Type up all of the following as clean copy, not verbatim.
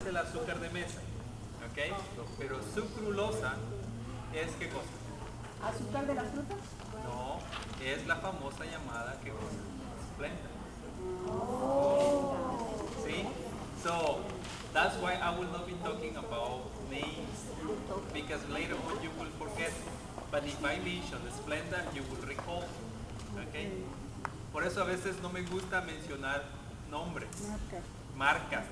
el azúcar de mesa, ¿ok? Pero sucrulosa es ¿qué cosa? ¿Azúcar de la fruta? No, es la famosa llamada ¿qué cosa? Splenda. See? So that's why I will not be talking about names, because later on you will forget. But if I mention the Splenda, you will recall. Okay? Por eso a veces no me gusta mencionar nombres, marcas,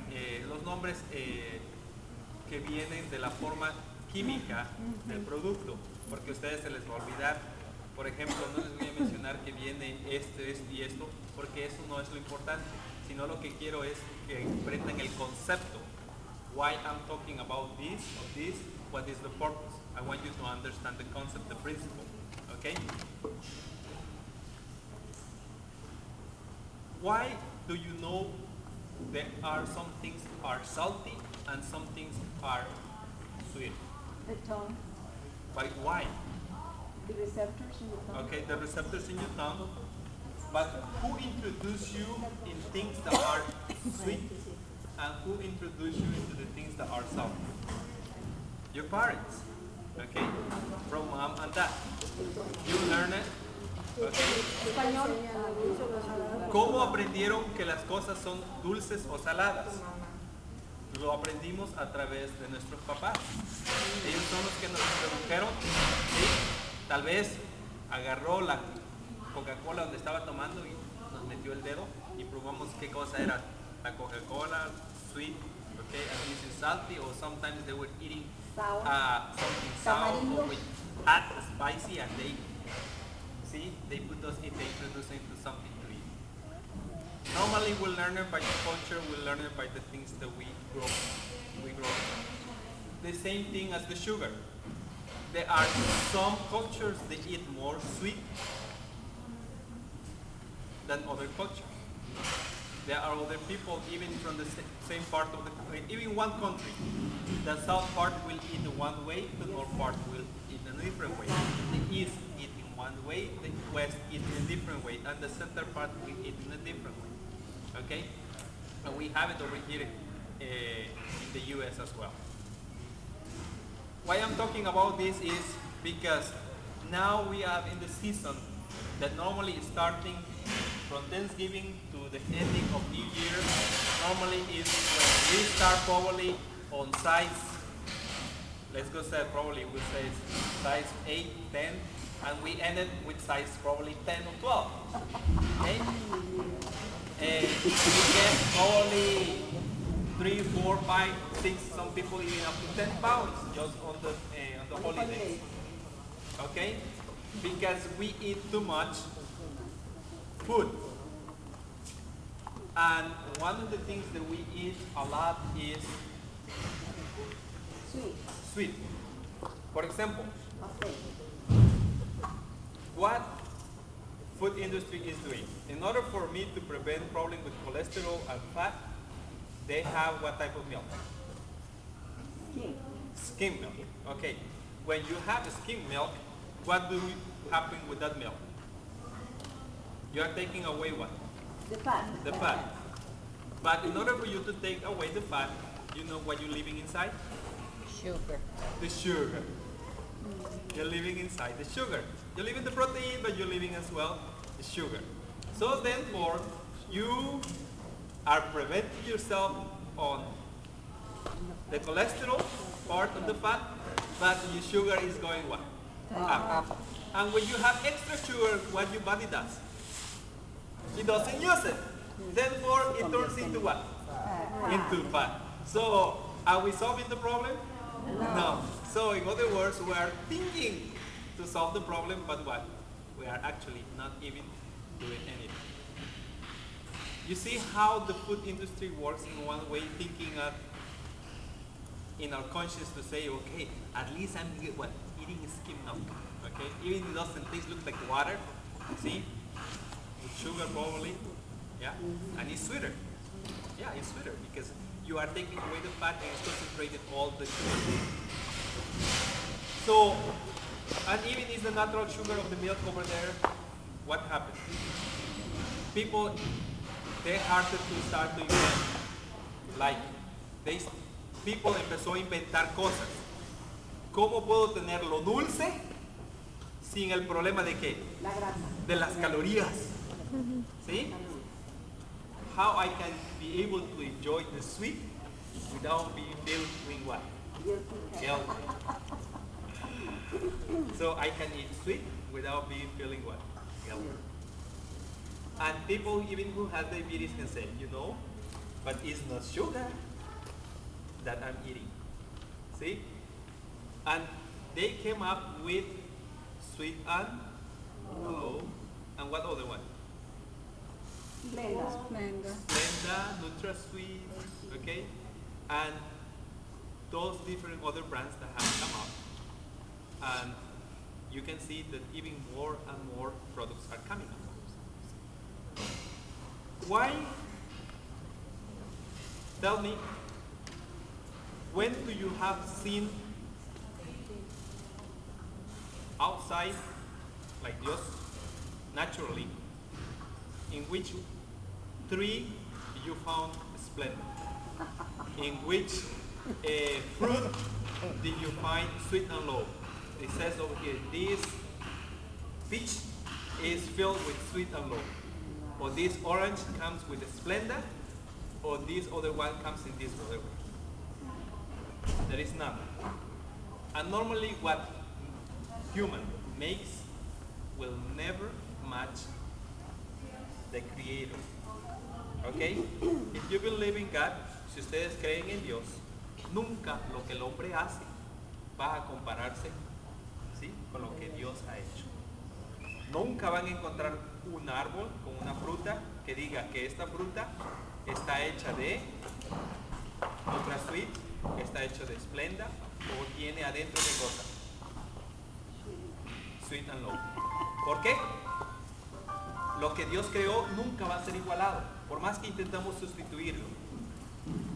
los nombres que vienen de la forma química del producto, porque a ustedes se les va a olvidar. Por ejemplo, no les voy a mencionar que viene esto y esto, porque eso no es lo importante, sino lo que quiero es que comprendan el concepto. Why I'm talking about this, what is the purpose? I want you to understand the concept, the principle, okay? Why do you know there are some things are salty and some things are sweet? The tongue. Why? The receptors in the tongue. Okay, the receptors in your tongue. But who introduced you in things that are sweet and who introduced you into the things that are salty? Your parents, okay? From mom and dad. You learn it, okay? ¿Cómo aprendieron que las cosas son dulces o saladas? Lo aprendimos a través de nuestros papás. Ellos son los que nos introdujeron, ¿sí? Tal vez agarró la Coca-Cola donde estaba tomando y nos metió el dedo y probamos qué cosa era la Coca-Cola, sweet, okay, and this is salty, or sometimes they were eating something sour or with hot, spicy, and they introduce into something to eat. Normally we learn it by the culture, we learn it by the things that we grow. The same thing as the sugar. There are some cultures that eat more sweet than other cultures. There are other people, even from the same part of the country, even one country. The south part will eat in one way, the north part will eat in a different way. The east eat in one way, the west eat in a different way, and the center part will eat in a different way. Okay? And we have it over here in the US as well. Why I'm talking about this is because now we are in the season that normally is starting from Thanksgiving to the ending of New Year. Normally is when we start probably on size, let's go say probably we say size 8, 10, and we end it with size probably 10 or 12. Okay? And we get probably 3, 4, 5, 6, some people even up to 10 pounds just on the holidays. Okay? Because we eat too much food. And one of the things that we eat a lot is sweet. For example, what food industry is doing? In order for me to prevent problem with cholesterol and fat, they have what type of milk? Skim milk. Okay. When you have skim milk, what do happen with that milk? You are taking away what? The fat. The fat. But in order for you to take away the fat, you know what you're leaving inside? Sugar. The sugar. You're leaving inside the sugar. You're leaving the protein, but you're leaving as well the sugar. So therefore, you are preventing yourself on the cholesterol part of the fat, but your sugar is going what? Up. And when you have extra sugar, what your body does? It doesn't use it. Therefore, it turns into what? Into fat. So, are we solving the problem? No. So, in other words, we are thinking to solve the problem, but what? We are actually not even doing anything. You see how the food industry works in one way, thinking in our conscience to say, okay, at least I'm eating skim milk. Okay, even it doesn't taste look like water. See, with sugar probably, yeah, and it's sweeter. Yeah, it's sweeter because you are taking away the fat and it's concentrated all the sugar. So, and even is the natural sugar of the milk over there, what happens? People, they started to invent, like, they people empezó a inventar cosas. ¿Cómo puedo tener lo dulce sin el problema de qué? La grasa. De las calorías. ¿Sí? How I can be able to enjoy the sweet without being feeling what? Guilty. So I can eat sweet without being feeling what? Guilty. And people even who have diabetes can say, you know, but it's not sugar that I'm eating. See? And they came up with sweet and low. And what other one? Splenda, NutraSweet, okay? And those different other brands that have come up. And you can see that even more and more products are coming up. Why? Tell me, when do you have seen outside, like just naturally, in which tree you found Splenda? In which fruit did you find sweet and low? It says over here, this peach is filled with sweet and low. Or this orange comes with a Splenda, or this other one comes in this other way. There is none. And normally what human makes will never match the Creator. Okay? If you believe in God, si ustedes creen en Dios, nunca lo que el hombre hace va a compararse, ¿sí?, con lo que Dios ha hecho. Nunca van a encontrar un árbol con una fruta que diga que esta fruta está hecha de NutraSweet, está hecho de Splenda o tiene adentro de cosa Sweet and Low. ¿Por qué? Lo que Dios creó nunca va a ser igualado, por más que intentamos sustituirlo.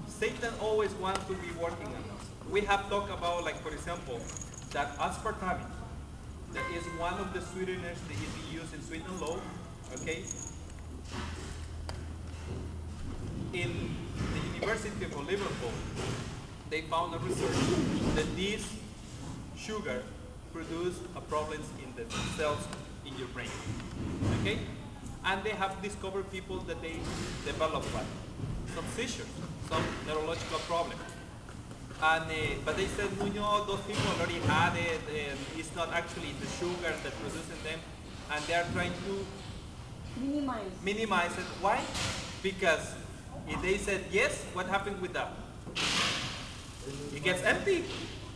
Satan always wants to be working on us. We have talked about, like for example, that aspartame, that is one of the sweeteners that is used in Sweet and Low, okay? In the University of Liverpool, they found a research that this sugar produces problems in the cells in your brain, okay? And they have discovered people that they develop what? Some seizures, some neurological problem. And, but they said, no, those people already had it, and it's not actually the sugar that produces them, and they are trying to minimize it. Why? Because if they said yes, what happened with that? It gets empty,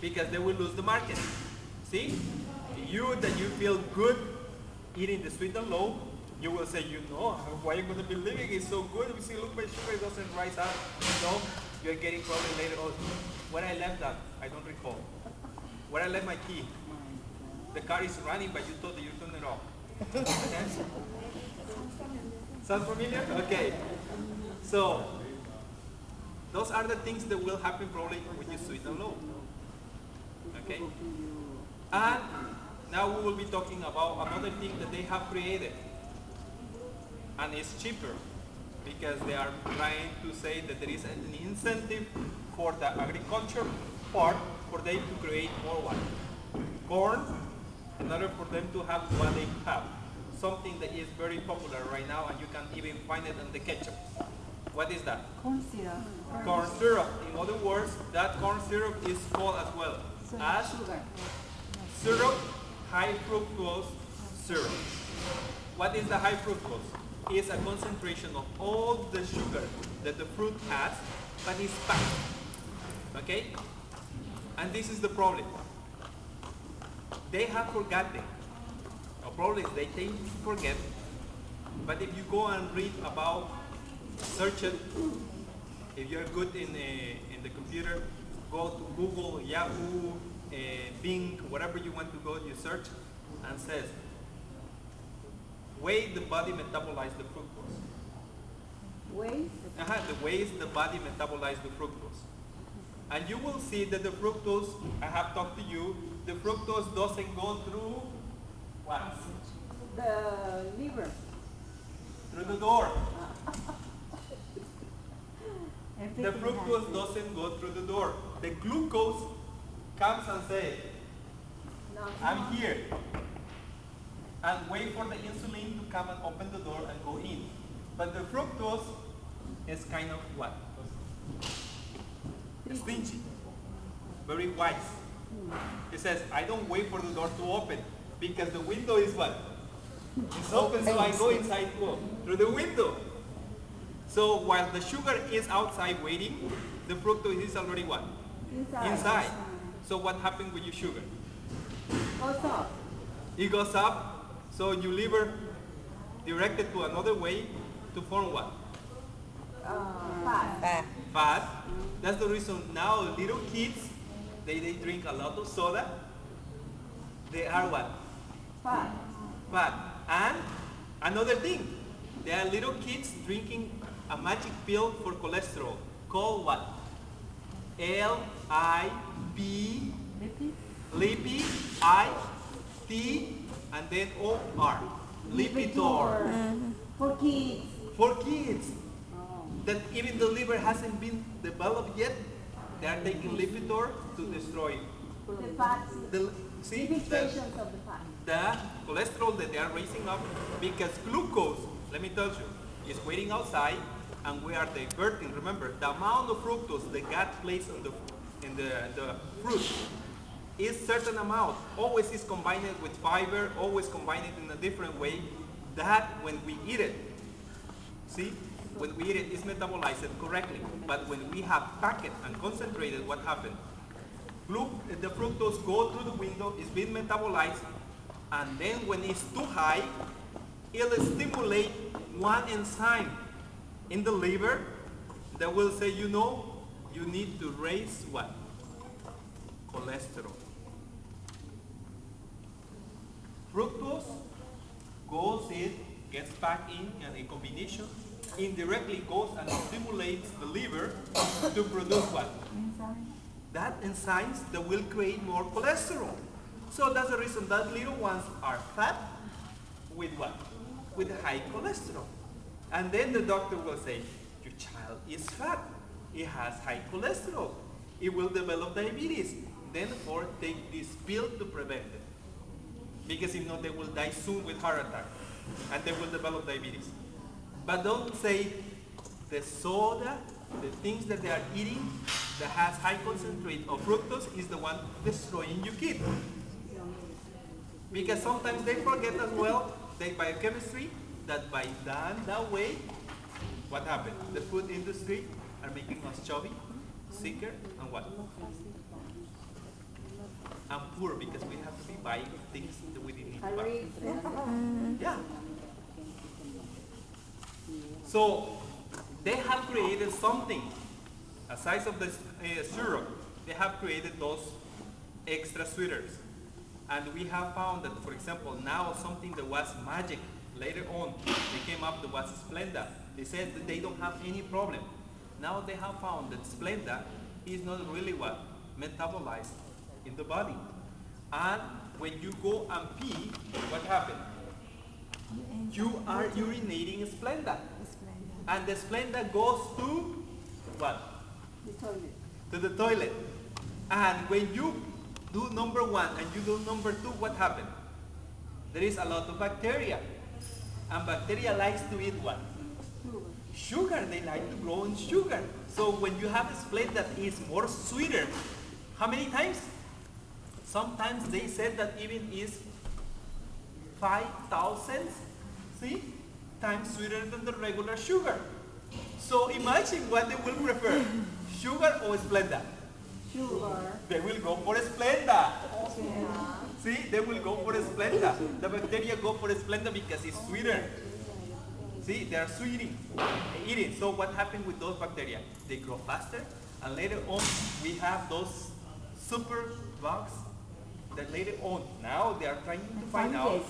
because they will lose the market. See? You feel good eating the Sweet and Low, you will say, you know, why are you going to be living? It's so good. We see, look, my sugar doesn't rise up. No, you're getting probably later on. Where I left that, I don't recall. Where I left my key. The car is running, but you thought that you turned it off. Sound familiar? Okay. So, those are the things that will happen probably when you Sweet and Low. Okay? And now we will be talking about another thing that they have created. And it's cheaper because they are trying to say that there is an incentive for the agriculture part for them to create more what? Corn, in order for them to have what they have. Something that is very popular right now, and you can even find it in the ketchup. What is that? Corn syrup. Corn syrup. In other words, that corn syrup is called as well as sugar. Syrup, high fructose syrup. What is the high fructose? It's a concentration of all the sugar that the fruit has, but it's packed. Okay? And this is the problem. They have forgotten. The problem is they tend to forget. But if you go and read about, search it, if you're good in the computer, go to Google, Yahoo, Bing, whatever you want to go, you search, and says, way the body metabolizes the fructose. Way? The ways the body metabolizes the fructose. And you will see that the fructose, I have talked to you, the fructose doesn't go through what? The liver. Through the door. the fructose doesn't go through the door. The glucose comes and says, I'm here. And wait for the insulin to come and open the door and go in. But the fructose is kind of what? Stingy. Very wise. It says, I don't wait for the door to open because the window is what? It's open, so I go inside through the window. So while the sugar is outside waiting, the fructose is already what? Inside. So what happens with your sugar? Goes up. It goes up, so your liver directed to another way to form what? Fat. Fat. That's the reason now little kids, they drink a lot of soda. They are what? Fat. Fat. And another thing, there are little kids drinking a magic pill for cholesterol called what? L-I-P, Lipid, I-T, and then O-R. Lipitor. For kids. For kids. That even the liver hasn't been developed yet, they are taking Lipitor to destroy The fat. see Infiltrations of the fat. the cholesterol that they are raising up, because glucose, let me tell you, is waiting outside and we are diverting. Remember, the amount of fructose the gut places in the fruit is certain amount. Always is combined with fiber, always combined in a different way, that when we eat it, see, when we eat it, it's metabolized correctly. But when we have packed and concentrated, what happens? The fructose goes through the window, it's being metabolized, and then when it's too high, it'll stimulate one enzyme in the liver that will say, you know, you need to raise what? Cholesterol. Fructose goes in, gets back in, and in combination, indirectly goes and stimulates the liver to produce what? That enzymes that will create more cholesterol. So that's the reason that little ones are fat with what? With high cholesterol. And then the doctor will say, your child is fat. It has high cholesterol. It will develop diabetes. Therefore, take this pill to prevent it. Because if not, they will die soon with heart attack. And they will develop diabetes. But don't say the soda, the things that they are eating that has high concentrate of fructose is the one destroying your kid. Because sometimes they forget as well, they biochemistry, that by that way, what happened? The food industry are making us chubby, sicker, and what? And poor, because we have to be buying things that we didn't need to buy. Yeah. So they have created something, aside of the syrup, they have created those extra sweeteners. And we have found that, for example, now something that was magic, later on, they came up that was Splenda. They said that they don't have any problem. Now they have found that Splenda is not really what? Metabolized in the body. And when you go and pee, what happens? You are urinating Splenda. And the Splenda goes to what? The toilet. To the toilet. And when you do number one and you do number two, what happens? There is a lot of bacteria. And bacteria likes to eat what? Sugar. They like to grow in sugar. So when you have a Splenda that is more sweeter, how many times? Sometimes they said that even is 5,000, see, times sweeter than the regular sugar. So imagine what they will prefer, sugar or Splenda? Sugar. They will go for Splenda. Yeah. See, they will go for Splenda. The bacteria go for Splenda because it's sweeter. See, they are eating. So what happens with those bacteria? They grow faster, and later on we have those super bugs that later on, now they are trying to find out.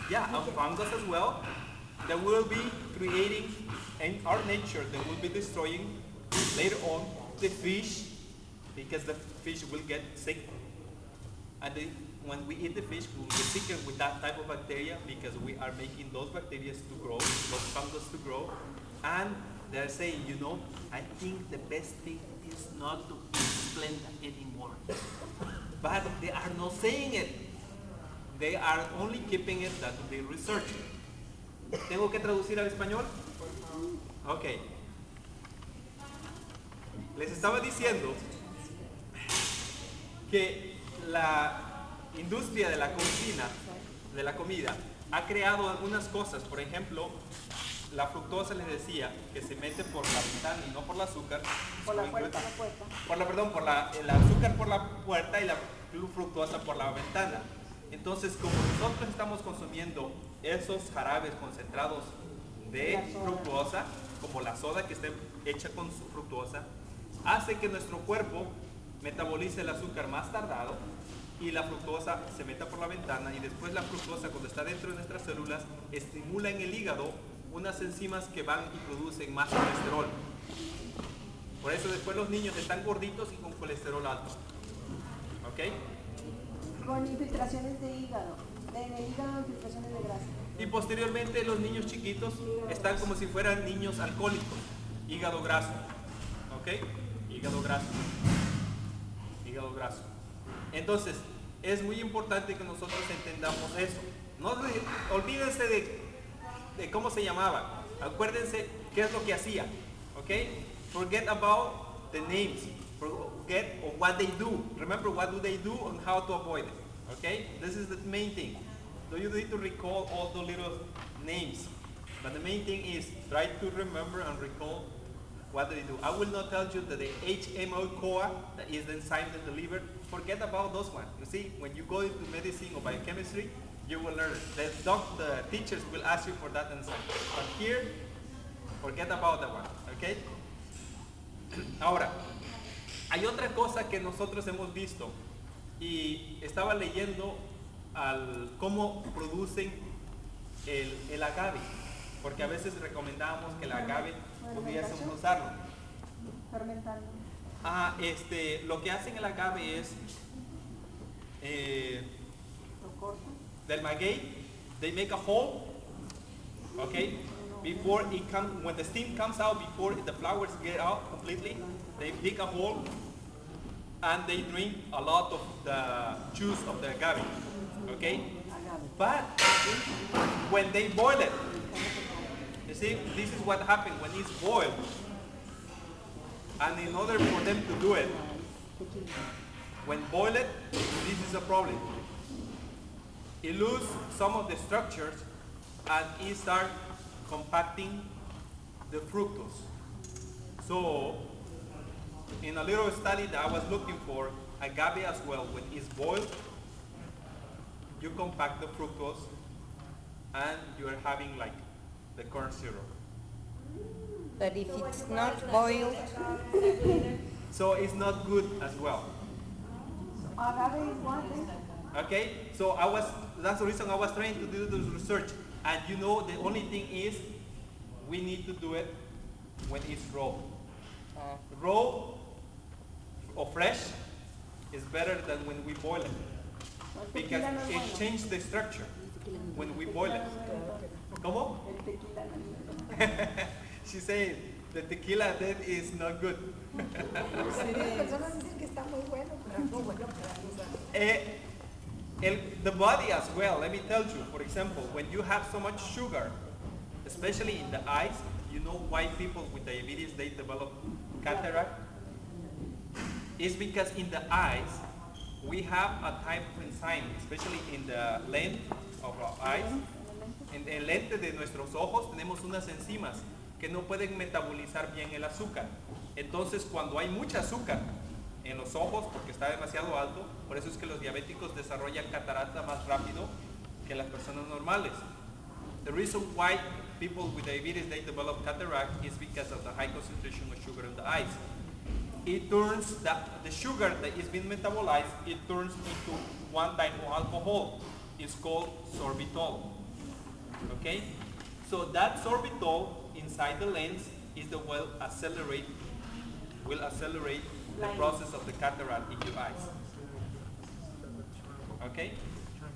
Yeah, and fungus as well, that will be creating in our nature, that will be destroying later on the fish, because the fish will get sick. And when we eat the fish, we will get sicker with that type of bacteria, because we are making those bacteria to grow, those fungus to grow. And they're saying, you know, I think the best thing is not to explain that anymore. But they are not saying it. They are only keeping it that they research. ¿Tengo que traducir al español? Ok. Les estaba diciendo que la industria de la cocina, de la comida, ha creado algunas cosas. Por ejemplo, la fructosa les decía que se mete por la ventana y no por el azúcar. Por la puerta, la puerta. El azúcar por la puerta y la fructosa por la ventana. Entonces, como nosotros estamos consumiendo esos jarabes concentrados de fructosa, como la soda que está hecha con su fructosa, hace que nuestro cuerpo metabolice el azúcar más tardado y la fructosa se meta por la ventana, y después la fructosa, cuando está dentro de nuestras células, estimula en el hígado unas enzimas que van y producen más colesterol. Por eso después los niños están gorditos y con colesterol alto. ¿Ok? Con infiltraciones de hígado. En el hígado, infiltraciones de grasa. Y posteriormente los niños chiquitos están como si fueran niños alcohólicos. Hígado graso. ¿Ok? Hígado graso. Hígado graso. Entonces, es muy importante que nosotros entendamos eso. No olvídense de cómo se llamaba. Acuérdense qué es lo que hacía. ¿Ok? Forget about the names. Forget what they do. Remember what do they do and how to avoid it. Okay? This is the main thing. So you need to recall all the little names. But the main thing is try to remember and recall what they do. I will not tell you that the HMO-CoA, that is the enzyme in the liver, forget about those ones. You see, when you go into medicine or biochemistry, you will learn it. The teachers will ask you for that enzyme. But here, forget about that one. Okay? Ahora, hay otra cosa que nosotros hemos visto, y estaba leyendo cómo producen el agave, porque a veces recomendábamos que el agave pudiésemos usarlo. Fermentando. Lo que hacen el agave es Lo cortan. del maguey, they make a hole, okay, before it comes, when the steam comes out, before the flowers get out completely, they dig a hole and they drink a lot of the juice of the agave, okay? But when they boil it, you see, this is what happens when it's boiled. And in order for them to do it, when boiled, this is a problem. It loses some of the structures and it starts compacting the fructose. So, in a little study that I was looking for, agave as well, when it's boiled, you compact the fructose and you are having like the corn syrup. But if it's not boiled, So it's not good as well. Agave is one thing. Okay, so that's the reason I was trying to do this research. And you know, the only thing is, we need to do it when it's raw. Raw or fresh is better than when we boil it, because it changes the structure when we boil it. ¿Cómo? El tequila no es bueno. She's saying the tequila then is not good. The body as well, let me tell you, for example, when you have so much sugar, especially in the eyes, you know why people with diabetes, they develop cataract? It's because in the eyes, we have a type of enzyme, especially in the lens of our eyes. En el lente de nuestros ojos tenemos unas enzimas que no pueden metabolizar bien el azúcar. Entonces, cuando hay mucha azúcar en los ojos, porque está demasiado alto, por eso es que los diabéticos desarrollan catarata más rápido que las personas normales. The reason why people with diabetes, they develop cataract is because of the high concentration of sugar in the eyes. It turns the sugar that is being metabolized, it turns into one type of alcohol. It's called sorbitol. Okay? So that sorbitol inside the lens is the will accelerate the process of the cataract in your eyes. Okay?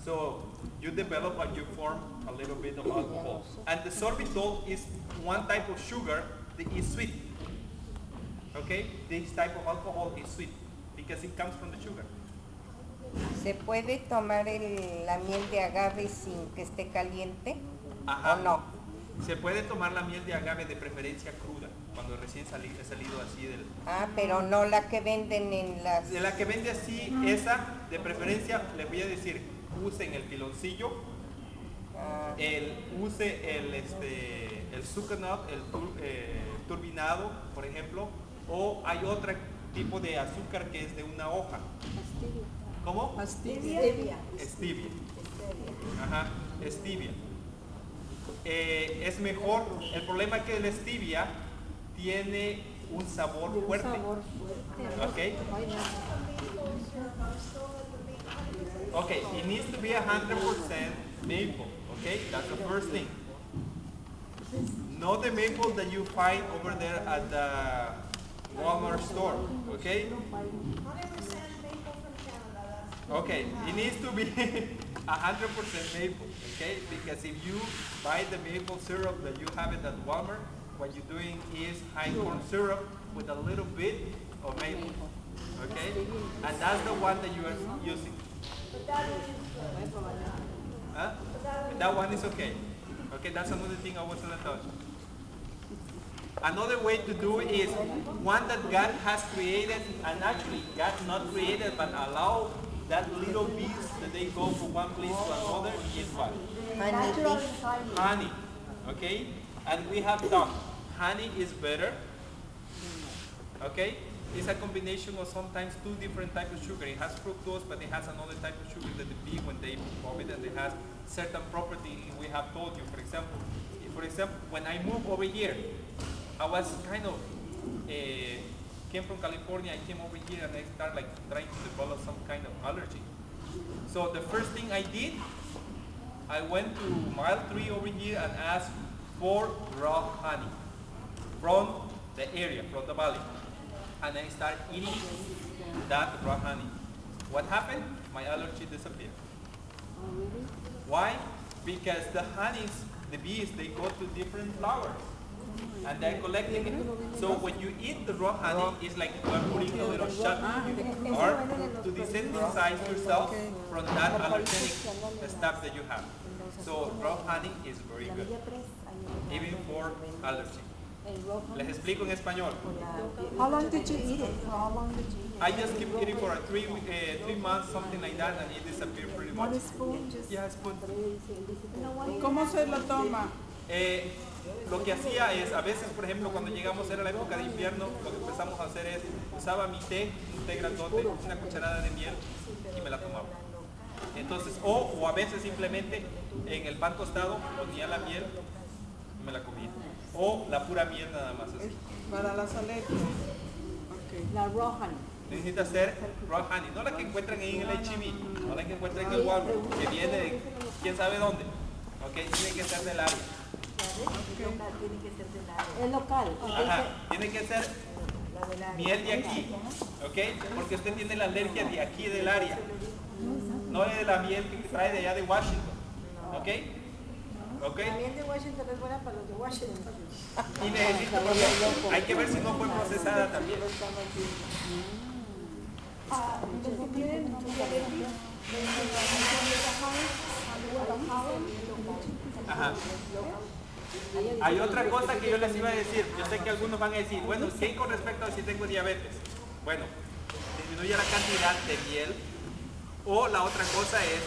So you develop and you form a little bit of alcohol. And the sorbitol is one type of sugar is sweet. Okay, this type of alcohol is sweet because it comes from the sugar. ¿Se puede tomar la miel de agave sin que esté caliente? Ajá. ¿O no? Se puede tomar la miel de agave de preferencia cruda, cuando recién he salido así del... Ah, pero no la que venden en las... De la que vende así, esa de preferencia, les voy a decir, usen el piloncillo, use el sucanut, el turbinado, por ejemplo, o hay otro tipo de azúcar que es de una hoja. ¿Cómo? Stevia. Stevia. Ajá, stevia. Es mejor. El problema es que el stevia tiene un sabor fuerte. Okay. Okay, it needs to be 100% maple. Okay, that's the first thing. Not the maple that you find over there at the Walmart store. Okay. Okay, it needs to be 100% maple, okay? Because if you buy the maple syrup that you have it at Walmart, what you're doing is high corn syrup with a little bit of maple, okay? And that's the one that you are using. Huh? That one is okay. Okay, that's another thing I was gonna touch. Another way to do it is one that God has created, and actually God not created but allow that little bees that they go from one place to another is what? Honey. Okay? And we have talked. Honey is better. Okay? It's a combination of sometimes two different types of sugar. It has fructose, but it has another type of sugar that the bee, when they vomit, and it has certain property we have told you. For example, when I moved over here, I was kind of came from California, I came over here and I started like trying to develop some kind of allergy. So the first thing I did, I went to mile 3 over here and asked for raw honey from the area, from the valley. And I started eating that raw honey. What happened? My allergy disappeared. Why? Because the honeys, the bees, they go to different flowers. And they're collecting it. So when you eat the raw honey, it's like you are putting a little shot or to desensitize yourself from that allergenic stuff that you have. So raw honey is very good, even for allergy. Les explico en español. How long did you eat it? I just keep eating for 3 months, something like that, and it disappeared pretty much. One spoon? Yeah, spoon. ¿Cómo se lo toma? Lo que hacía es, a veces, por ejemplo, cuando llegamos, era la época de invierno, lo que empezamos a hacer es, usaba mi té, un té grandote, una cucharada de miel y me la tomaba. Entonces, o a veces simplemente en el pan tostado ponía la miel y me la comía. O la pura miel nada más. Así. Para las alergias. Okay. La raw honey. Necesita ser raw honey, no la que encuentran en el H&B, no la que encuentran en el Walmart, que viene de quién sabe dónde. Okay, tiene que ser del área. Es local. Ajá, tiene que ser miel de aquí, ¿ok? Porque usted tiene la alergia de aquí del área, no es de la miel que trae de allá de Washington, ¿ok? ¿Ok? La miel de Washington es buena para los de Washington. Y necesita, hay que ver si no fue procesada también. Ajá. Hay otra cosa que yo les iba a decir. Yo sé que algunos van a decir, bueno, ¿qué con respecto a si tengo diabetes? Bueno, disminuye la cantidad de miel. O la otra cosa es,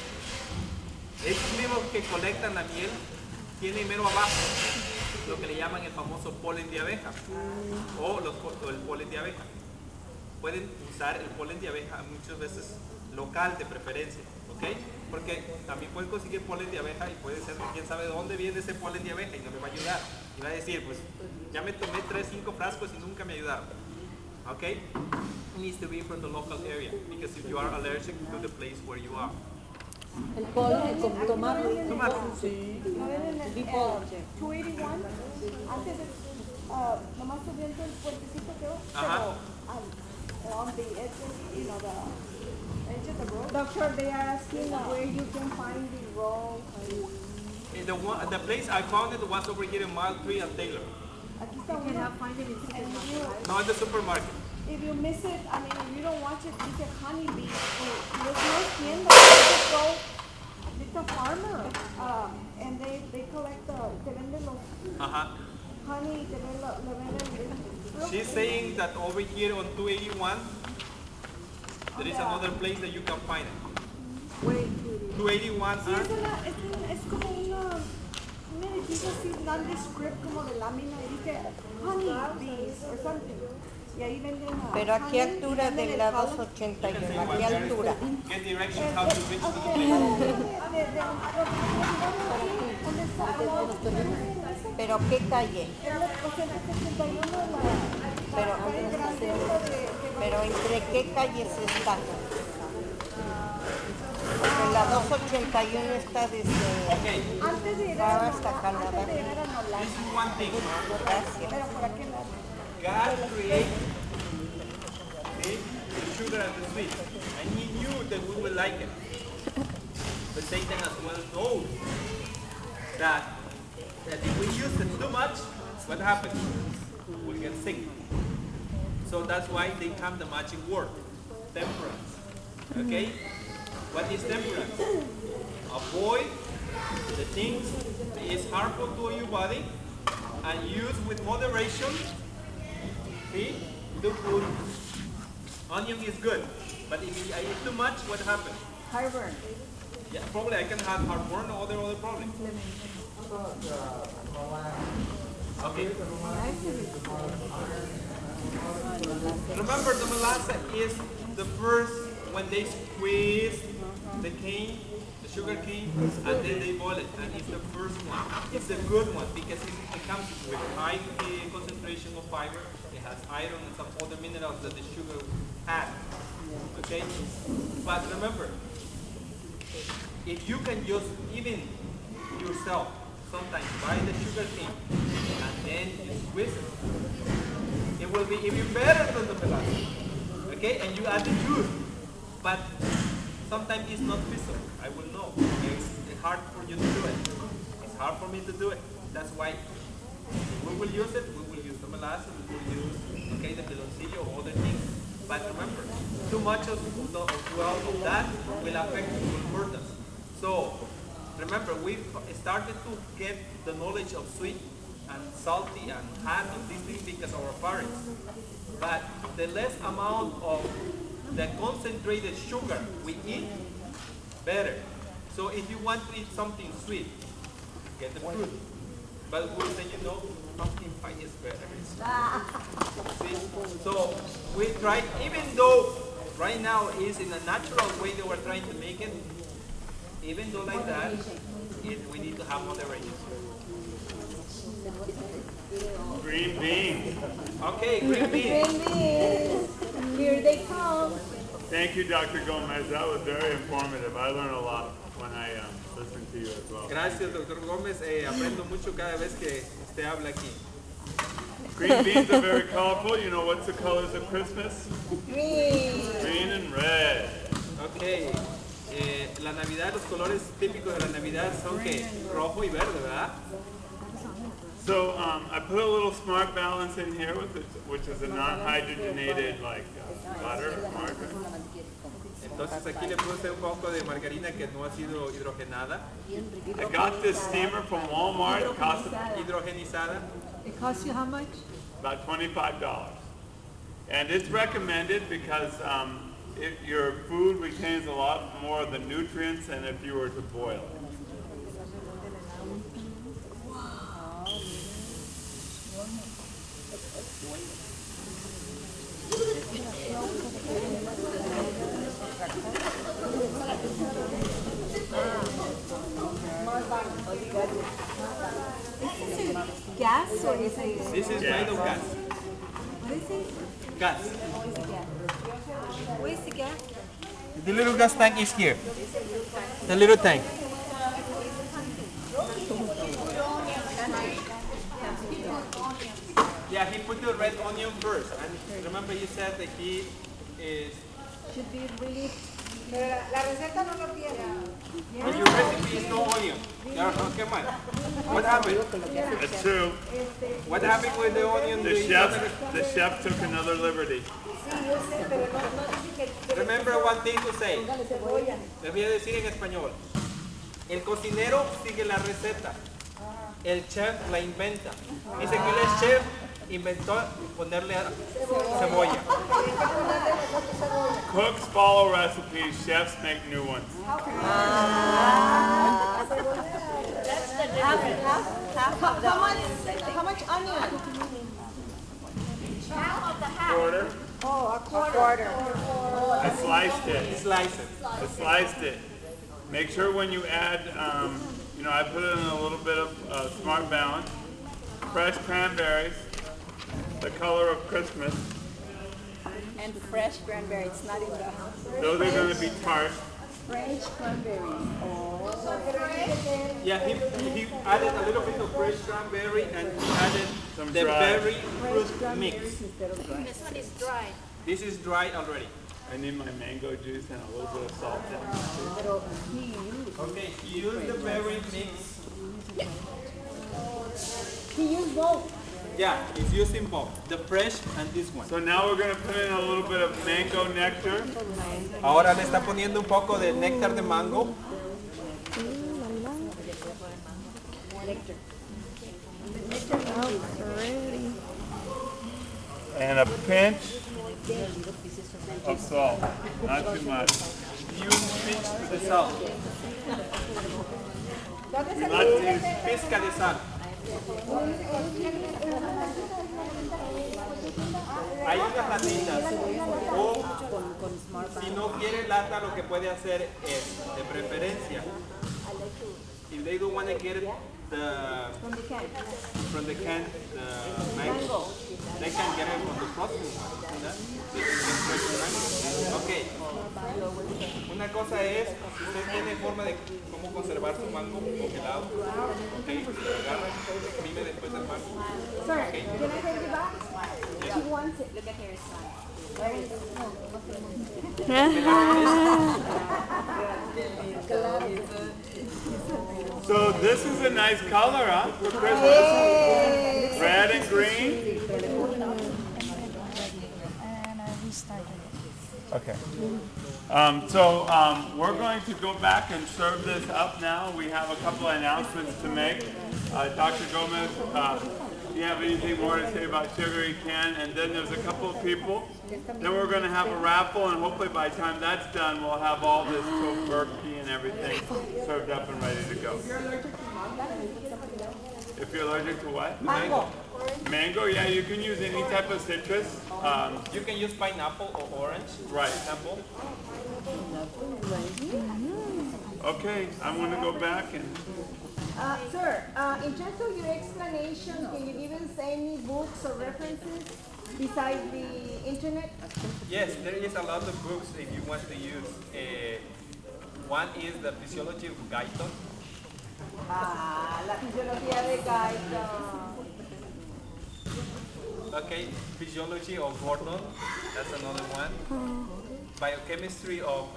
estos mismos que colectan la miel tienen mero abajo lo que le llaman el famoso polen de abeja o el polen de abeja. Pueden usar el polen de abeja muchas veces local de preferencia, ¿ok? Porque también pueden conseguir polen de abeja y puede ser quién sabe de dónde viene ese polen de abeja y no me va a ayudar. Y va a decir, pues ya me tomé 3-5 frascos y nunca me ayudaron. ¿Ok? It needs to be from the local area because if you are allergic to the place where you are. El polen, como tomate. Sí. 281, antes nomás subiendo el puentecito que Ajá. on the edge, you know, the edge of the road. Doctor, they are asking where you can find the raw honey. The place I found it was over here in mile 3 at Taylor. Aquí está uno. No in the supermarket. If you miss it, I mean, if you don't watch it, dice honeybee. Los no entiendo. They go, it's a farmer. And they collect te venden los honey, te venden. She's saying that over here on 281, there is another place that you can find it. Wait, 281. sí, es como un edificio así nondescript como de lámina y dice honeybees or something. Y ahí venden Pero ¿a qué altura del lado 281? ¿A qué altura? Get directions how to reach to the place. ¿Pero qué calle? Pero ¿entre qué calles está? Porque la 281 está desde Antes de llegar hasta Canadá. This is one thing. Gracias. Pero por aquel lado. God created the sugar and the sweet, and He knew that we would like it. But Satan as well knows that if we use it too much, what happens? We get sick. So that's why they come the magic word, temperance. Okay? What is temperance? Avoid the things that is harmful to your body and use with moderation. See? Do food. Onion is good, but if I eat too much, what happens? Heartburn. Yeah, probably I can have heartburn or other problems. Okay. Remember, the molasses is the first when they squeeze the cane, the sugar cane, and then they boil it, and it's the first one. It's a good one because it comes with high concentration of fiber. It has iron and some other minerals that the sugar has. Okay? But remember, if you can just even yourself sometimes buy the sugar cane and then you squeeze it, it will be even better than the molasses. Okay? And you add the juice. But sometimes it's not feasible. I will know. It's hard for you to do it. It's hard for me to do it. That's why we will use it. We will use the molasses. We will use the piloncillo or other things. But remember, too much of that will affect us, will hurt us. So remember, we started to get the knowledge of sweet and salty and hot and these things because of our parents. But the less amount of the concentrated sugar we eat, better. So if you want to eat something sweet, get the fruit. But we'll say, pumpkin pie is better. See? So we try, even though right now is in a natural way that we're trying to make it, even though like that, we need to have moderation. Green beans. Okay, green beans. Here they come. Thank you, Dr. Gomez. That was very informative. I learned a lot when I listened to you as well. Gracias, Dr. Gómez. Aprendo mucho cada vez que usted habla aquí. Green beans are very colorful. You know what's the colors of Christmas? Green. Green and red. Okay. La Navidad, los colores típicos de la Navidad son que rojo y verde, ¿verdad? So I put a little smart balance in here, which is a non-hydrogenated butter or margarine. Entonces aquí le puse un poco de margarina que no ha sido hidrogenada. I got this steamer from Walmart. It cost Hidrogenizada. It costs you how much? about $25. And it's recommended because your food retains a lot more of the nutrients than if you were to boil it. Gas or is it? This is made of gas. What is it? Gas. Where's the gas? The little gas tank is here. The little tank. Yeah, he put the red onion first. And remember you said that he is... Should be really Pero la receta no lo tiene. But your recipe is no onion. Okay, man. What happened? It's true. What happened with the onion? The chef took another liberty. Remember one thing to say. Les voy a decir en español. El cocinero sigue la receta. El chef la inventa. Dice que el chef inventó ponerle cebolla. Cooks follow recipes, chefs make new ones. How much onion? Quarter. Oh, a quarter. I sliced it. Slice it. I sliced it. Make sure when you add, I put it in a little bit of Smart Balance. Fresh cranberries, the color of Christmas. And fresh cranberry, it's not in the Those are going to be tart. French cranberry. Oh. Yeah, he added a little bit of fresh cranberry and he added Some the dry. berry fruit mix. This one is dry. This is dry already. I need my mango juice and a little bit of salt in it. Okay, he used the berry mix. He used both. Yeah, he's using both, the fresh and this one. So now we're going to put in a little bit of mango nectar. Ahora le está poniendo un poco de néctar de mango. And a pinch of salt. Not too much. Use the salt. Pizca de sal. Hay unas latitas. O si no quiere lata, lo que puede hacer es, de preferencia, if they don't want to get it from the can, the mango, they can get it from the frozen one. They can get frozen mango. Okay. Una cosa es, si usted tiene forma de cómo conservar su mango congelado, okay, agarra, exprime después el mango. Sir, Okay. can I take it back? She wants it. Look at her son. So this is a nice color, huh? For Christmas. Red and green. Okay. We're going to go back and serve this up now. We have a couple of announcements to make. Dr. Gomez, if you have anything more to say about sugar, you can. And then there's a couple of people. Then we're going to have a raffle, and hopefully by the time that's done, we'll have all this tofurkey and everything served up and ready to go. If you're allergic to what? Mango. Mango, yeah, you can use any type of citrus. You can use pineapple or orange, Right. for example. Okay, I'm going to go back and... Sir, in terms of your explanation, can you give us any books or references besides the internet? Yes, there is a lot of books if you want to use. One is the Physiology of Beaton. La fisiología de Gaito. Okay, Physiology of Gordon, that's another one. Biochemistry of,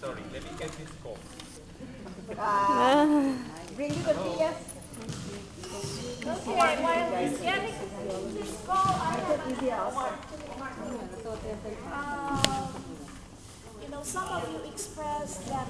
sorry, let me get this call. Bring you tortillas. Okay, while he's getting this call, I have some of you expressed that